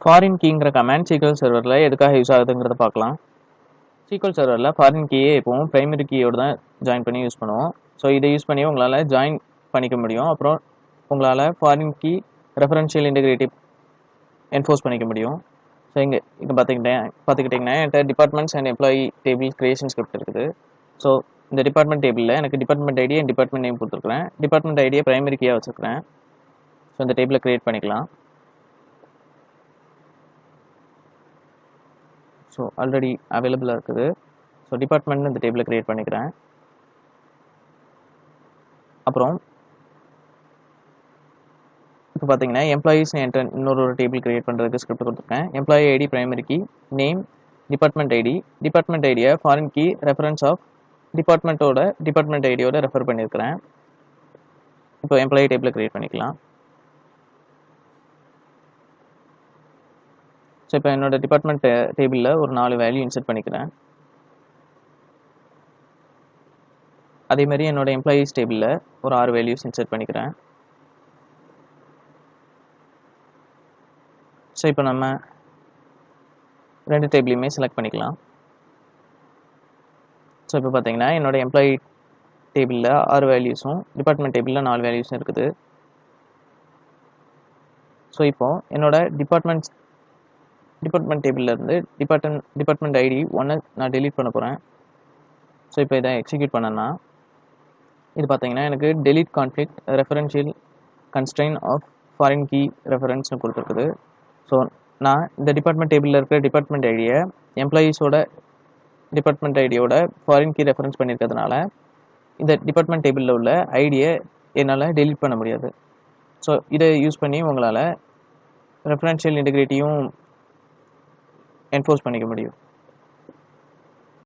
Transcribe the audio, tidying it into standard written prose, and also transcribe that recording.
Foreign கீங்கிற command SQL சர்வரில் எதுக்காக use ஆகுதுங்கிறத பார்க்கலாம். SQL சர்வரில் ஃபாரின் கீயே எப்பவும் பிரைமரி கீயோடு தான் ஜாயின் பண்ணி யூஸ் பண்ணுவோம். ஸோ இதை யூஸ் பண்ணி உங்களால் ஜாயின் பண்ணிக்க முடியும். அப்புறம் உங்களால் foreign key referential integrity enforce பண்ணிக்க முடியும். ஸோ இங்கே பார்த்துக்கிட்டிங்கன்னா என்கிட்ட departments and employee table creation script இருக்குது. ஸோ இந்த டிபார்ட்மெண்ட் டேபிளில் எனக்கு department ID and department name கொடுத்துருக்குறேன். டிபார்ட்மெண்ட் ஐடியை பிரைமரி கீயாக வச்சுருக்கிறேன். ஸோ இந்த டேபிளை க்ரியேட் பண்ணிக்கலாம். ஸோ ஆல்ரெடி அவைலபிளாக இருக்குது. ஸோ டிபார்ட்மெண்ட்னு இந்த டேபிளை க்ரியேட் பண்ணிக்கிறேன். அப்புறம் இப்போ பார்த்தீங்கன்னா எம்ப்ளாயீஸ் இன்னொரு டேபிள் க்ரியேட் பண்ணுறதுக்கு ஸ்கிரிப்ட் கொடுத்துருக்கேன். Employee ID primary key, name, department ஐடியை foreign key reference of department ஐடியோட ரெஃபர் பண்ணியிருக்கிறேன். இப்போ எம்ப்ளாயி டேபிளை க்ரியேட் பண்ணிக்கலாம். ஸோ இப்போ என்னோட டிபார்ட்மெண்ட் டேபிளில் ஒரு 4 வேல்யூ இன்சர்ட் பண்ணிக்கிறேன். அதேமாதிரி என்னோட எம்ப்ளாயீஸ் டேபிளில் ஒரு 6 வேல்யூஸ் இன்சர்ட் பண்ணிக்கிறேன். ஸோ இப்போ நம்ம 2 டேபிளையுமே செலக்ட் பண்ணிக்கலாம். ஸோ இப்போ பார்த்தீங்கன்னா என்னோட எம்ப்ளாயி டேபிளில் 6 வேல்யூஸும் டிபார்ட்மெண்ட் டேபிளில் 4 வேல்யூஸும் இருக்குது. ஸோ இப்போது என்னோட டிபார்ட்மெண்ட் டேபிள்லேருந்து டிபார்ட்மெண்ட் ஐடி 1 நான் டெலீட் பண்ண போகிறேன். ஸோ இப்போ இதை எக்ஸிக்யூட் பண்ணேன்னா இது பார்த்தீங்கன்னா எனக்கு delete conflict referential constraint of foreign key ரெஃபரன்ஸ்னு கொடுத்துருக்குது. ஸோ நான் இந்த டிபார்ட்மெண்ட் டேபிளில் இருக்கிற டிபார்ட்மெண்ட் ஐடியை எம்ப்ளாயீஸோட டிபார்ட்மெண்ட் ஐடியோட ஃபாரின் கீ ரெஃபரன்ஸ் பண்ணியிருக்கிறதுனால இந்த டிபார்ட்மெண்ட் டேபிளில் உள்ள ஐடியை என்னால் டெலீட் பண்ண முடியாது. ஸோ இதை யூஸ் பண்ணி உங்களால் ரெஃபரன்ஷியல் இன்டெகிரிட்டியும் என்ஃபோர்ஸ் பண்ணிக்க முடியும்.